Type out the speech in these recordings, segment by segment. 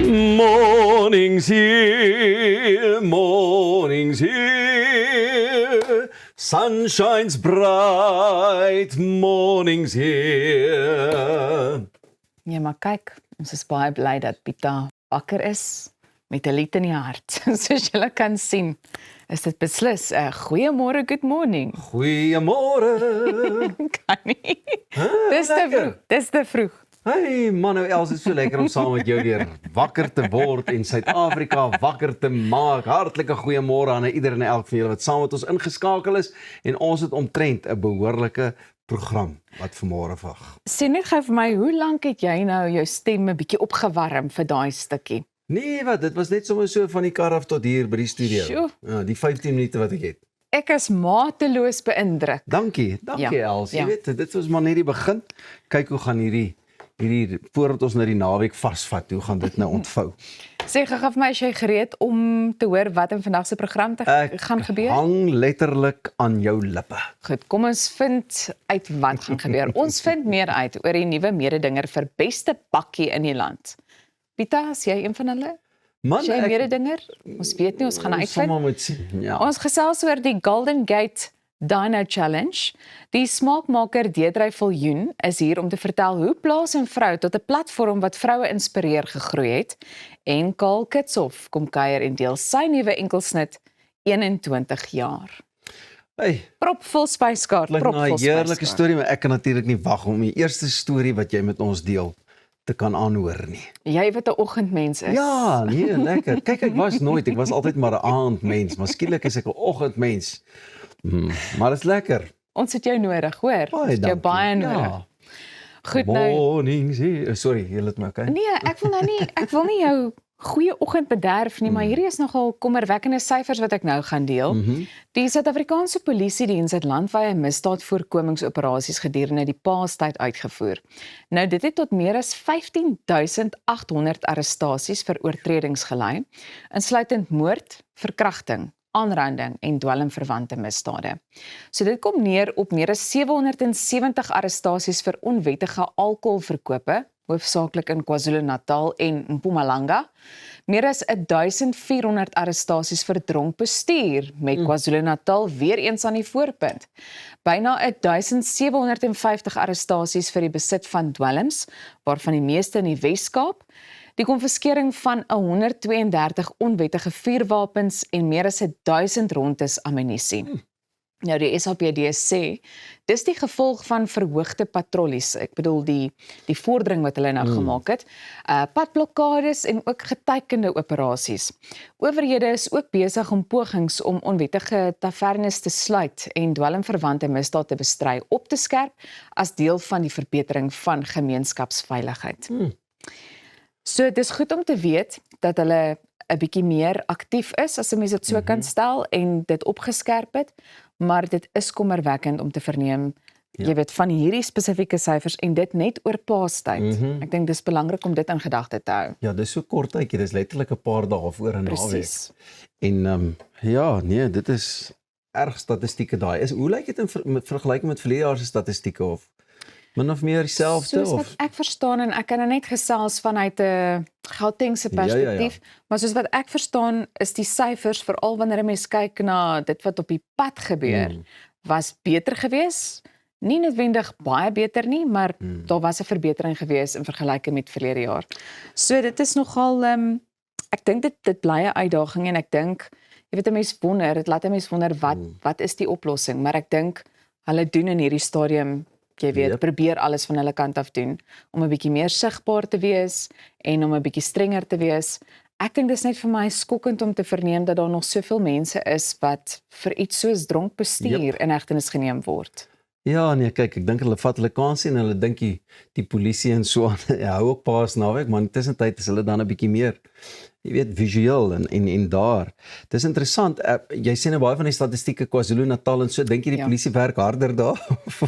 Morning's here, morning's here, sun shines bright, morning's here. Ja, maar kyk, ons is baie bly dat Pieter wakker is met 'n lied in die hart. Soos julle kan sien, is dit beslis 'n goeiemôre, good morning. Goeiemôre. Kan nie. Dis te lekker. vroeg. Dis te vroeg. Hey man, Els, is so lekker om saam met jou weer wakker te word en Suid-Afrika wakker te maak. Hartlike goeiemôre aan ieder en elk van julle wat saam met ons ingeskakel is en ons het omtrent 'n behoorlike program wat vanmôre wag. Sê net gou vir my, hoe lank het jy nou jou stem 'n bietjie opgewarm vir daai stukkie? Nee, wat, dit was net sommer so van die kar af tot hier by die studio. Sjoe. Ja, die 15 minute wat ek het. Ek is mateloos beïndruk. Dankie Ja, Els. Jy ja. weet, dit was maar net die begin. Kyk hoe gaan hierdie voordat ons nou die naweek vasvat, hoe gaan dit nou ontvou? Sê gou vir my, as jy gereed om te hoor wat in vandag se program gaan gebeur? Hang letterlik aan jou lippe. Goed, kom ons vind uit wat gaan gebeur. Ons vind meer uit oor die nuwe mededinger vir beste bakkie in die land. Pieter, is jy een van hulle? Man, Is jy 'n mededinger? Ons weet nie, ons gaan uitvind. Sommer moet sien. Ja. Ons gesels oor die Golden Gate Dino Challenge. Die smaakmaker Deidre Viljoen is hier om te vertel hoe plaas en vrou tot 'n platform wat vroue inspireer gegroei het. En Karl Kitshoff kom kuier en deel sy nuwe enkelsnit 21 jaar. Hey, Propvol spyskaart, klink na 'n propvol heerlike spyskaart. storie, maar ek kan natuurlik nie wag om die eerste storie wat jy met ons deel te kan aanhoor nie. Jy wat 'n oggendmens is. Ja, nee, lekker. Kyk, ek was altyd maar 'n aandmens, maar skielik is ek 'n oggendmens. Maar dit is lekker. Ons het jou nodig, hoor. Ons het jou dankie. baie nodig. Ja. Goed nou. Mornings here. Sorry, jy laat my okay. Nee, ek wil nie jou goeie oggend bederf nie, maar hierdie is nogal kommerwekkende syfers wat ek nou gaan deel. Die Suid-Afrikaanse Polisiediens het landwyse misdaadvoorkomingsoperasies gedurende die Paastyd uitgevoer. Nou dit het tot meer as 15.800 arrestasies vir oortredings gelei, insluitend moord, verkrachting, aanranding en dwelmverwante misdade. So dit kom neer op meer as 770 arrestasies vir onwettige alkoholverkope, hoofsaaklik in KwaZulu-Natal en Mpumalanga. Meer as 1400 arrestasies vir dronk bestuur, met KwaZulu-Natal weer eens aan die voorpunt. Byna 1750 arrestasies vir die besit van dwelms, waarvan die meeste in die Wes-Kaap. Die konfiskering van 132 onwettige vuurwapens en meer as 1000 rondes ammunisie. Nou die SAPD sê, dis die gevolg van verhoogde patrollies. Ek bedoel die vordering wat hulle nou gemaak het, padblokkades en ook getekende operasies. Owerhede is ook besig om pogings om onwettige tavernes te sluit en dwelmverwante misdaad te bestry op te skerp as deel van die verbetering van gemeenskapsveiligheid. So dis goed om te weet dat hulle 'n bietjie meer aktief is, as 'n mens dit so kan stel, en dit opgeskerp het, maar dit is kommerwekkend om te verneem, jy weet, van hierdie spesifieke syfers en dit net oor Paastyd. Ek dink dis belangrik om dit in gedagte te hou. Ja, dis so kort tydjie, dis letterlik 'n paar dae voor 'n naweek. Presies. En ja, nee, dit is erg statistieke daai. Hoe lyk dit in vergelyking met verlede jaar se statistieke of min of meer dieselfde Soos wat of? ek verstaan, en ek kan nou net gesels vanuit 'n Gautengse perspektief, maar soos wat ek verstaan is die syfers, veral wanneer 'n mens kyk na dit wat op die pad gebeur, was beter gewees. Nie noodwendig baie beter nie, maar daar was 'n verbetering gewees in vergelyking met verlede jaar. So dit is nogal, ek dink dit bly 'n uitdaging, en ek dink, jy weet, 'n mens wonder, dit laat 'n mens wonder wat is die oplossing, maar ek dink hulle doen in hierdie stadium, jy weet, probeer alles van hulle kant af doen, om 'n bietjie meer sigbaar te wees, en om 'n bietjie strenger te wees. Ek dink dis net vir my skokkend om te verneem dat daar nog soveel mense is wat vir iets soos dronk bestuur in hegtenis geneem word. Ja, nee, kyk, ek dink hulle vat hulle kansie en hulle dink die polisie en so aan, hou ook Paasnaweek, maar intussen tyd is hulle dan 'n bietjie meer, jy weet, visueel en daar. Dis interessant, jy sê nou baie van die statistieke KwaZulu-Natal en so, dink jy die polisie werk harder daar?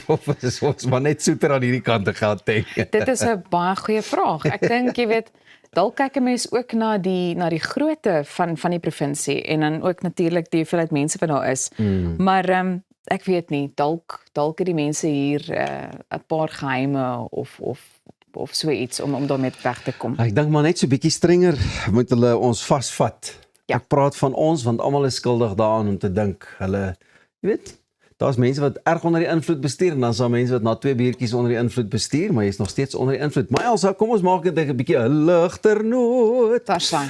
Of is ons maar net soeter aan hierdie kant te gaan dink? Dit is 'n baie goeie vraag. Ek dink, jy weet, dalk kyk 'n mens ook na die grootte van die provinsie, en dan ook natuurlik die hoeveelheid mense wat daar is. Maar ek weet nie, dalk het die mense hier 'n paar geheime of of so iets om daarmee weg te kom. Ek dink maar net so bietjie strenger moet hulle ons vasvat. Ja. Ek praat van ons want almal is skuldig daaraan om te dink hulle, jy weet, daar's mense wat erg onder die invloed bestuur en dan is daar mense wat na 2 biertjies onder die invloed bestuur, maar jy is nog steeds onder die invloed. Maar Elsa, kom ons maak dit 'n bietjie 'n ligter noot. Verstaan.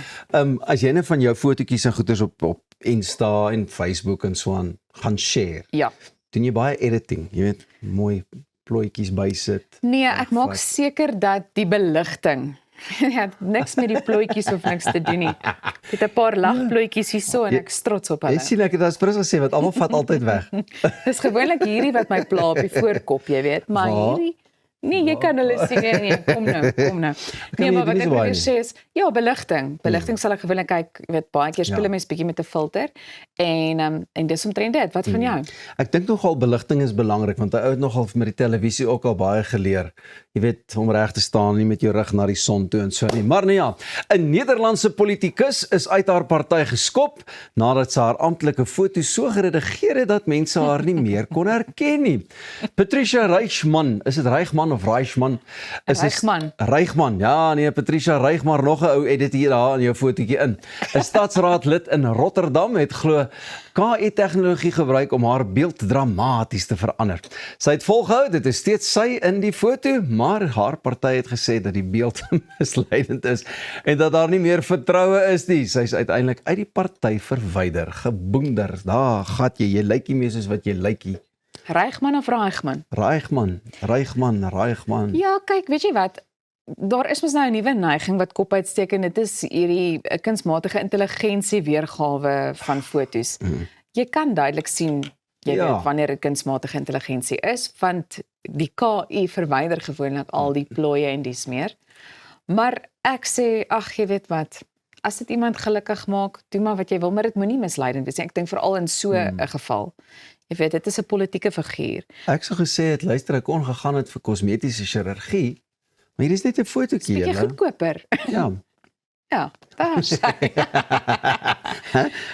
As jy net van jou fotootjies en goeders op Insta en Facebook en so aan gaan share, Ja. doen jy baie editing, jy weet, mooi plooitjies bysit. Nee, ek maak Vat. seker dat die beligting ja, niks met die plooitjies of niks te doen nie. Ek het 'n paar lagplooitjies hierso en ek is trots op Jy hulle. sien ek het as prins gesê wat almal vat altyd weg. Dis gewoonlik hierdie wat my pla op die voorkop, jy weet, maar Waar? hierdie nee, jy kan hulle sien nee, kom nou, kom nou. Nee, jy maar doen wat nie ek so baie wil nie. sê is ja, beligting. Beligting sal ek gewoonlik kyk, jy weet, baie keer speel 'n mens bietjie met 'n filter en dis omtrent dit. Wat van jou? Ek dink nogal beligting is belangrik want 'n ou het nogal met die televisie ook al baie geleer. Jy weet om reg te staan, nie met jou rug na die son toe en so nie. Maar nee ja, 'n Nederlandse politikus is uit haar party geskop nadat sy haar amptelike foto so geredigeer het dat mense haar nie meer kon herken nie. Patricia Reichman, is dit Reichman of Reichman? Reichman. Reichman. Ja, nee, Patricia Reichman, nog 'n ou edit hier daar in jou fotootjie in. 'n Stadsraadlid in Rotterdam het glo KI-tegnologie gebruik om haar beeld dramaties te verander. Sy het volgehou, dit is steeds sy in die foto, maar haar party het gesê dat die beeld misleidend is en dat daar nie meer vertroue is nie. Sy is uiteindelik uit die party verwyder, geboender. Daar gat jy lyk nie meer soos wat jy lykie. Reichman of Reichman? Reichman. Ja, kyk, weet jy wat? Daar is mos nou 'n nuwe neiging wat kop uitsteek en dit is hierdie kunsmatige intelligensie weergawe van fotos. Jy kan duidelik sien jy Ja. weet wanneer dit kunsmatige intelligensie is, want die KI verwyder gewoonlik al die plooie en dis meer. Maar ek sê, ag, jy weet wat, as dit iemand gelukkig maak, doen maar wat jy wil, maar dit moenie misleidend wees nie. Ek dink veral in so 'n geval. Jy weet, dit is 'n politieke figuur. Ek sou gesê het, luister, ek kon gegaan het vir kosmetiese chirurgie, maar hier is net 'n fotootjie, Bietjie julle. goedkoper. Ja. Ja, daar sê.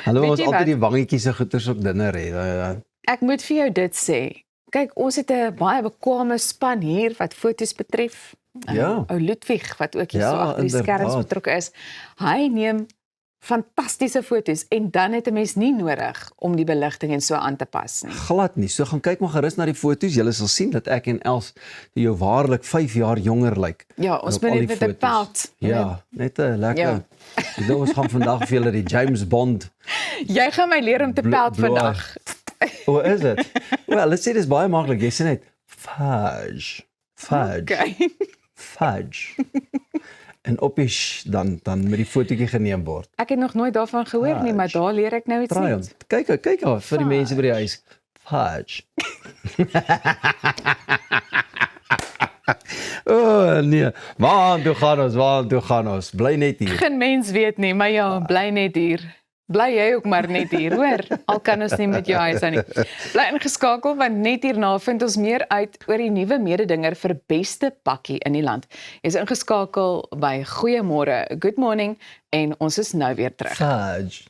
Hallo, Weet ons jy altyd wat? die wangetjies se goeters op dinner hê. Ek moet vir jou dit sê. Kyk, ons het 'n baie bekwame span hier wat fotos betref. Ja. Ou Ludwig wat ook hier Ja, so agter die skerms inderdaad. betrokke is. Hy neem fantastiese fotos en dan het 'n mens nie nodig om die beligting en so aan te pas nie. Glad nie. So gaan kyk maar gerus na die foto's. Julle sal sien dat ek en Els jou waarlik 5 jaar jonger lyk. Ja, ons op moet al net die met 'n foto's. pelt. Ja, net 'n lekker. Ja. Ek dink ons gaan vandag vir julle die James Bond. Jy gaan my leer om te pelt bloei. vandag. O, is dit? Wel, let's say dis baie maklik. Jy sê net fudge. Okay. Fudge. En op die dan met die fotootjie geneem word. Ek het nog nooit daarvan gehoor nie, maar daar leer ek nou iets Try hom. nuuts. Kyk haar vir die mense by die huis. Fudge. Oh nee, waar toe gaan ons? Bly net hier. Geen mens weet nie, maar ja, bly net hier. Bly jy ook maar net hier, hoor. Al kan ons nie met jou huis aan nie. Bly ingeskakel want net hierna vind ons meer uit oor die nuwe mededinger vir beste pakkie in die land. Jy's ingeskakel by Goeiemôre, Good Morning en ons is nou weer terug. Fudge.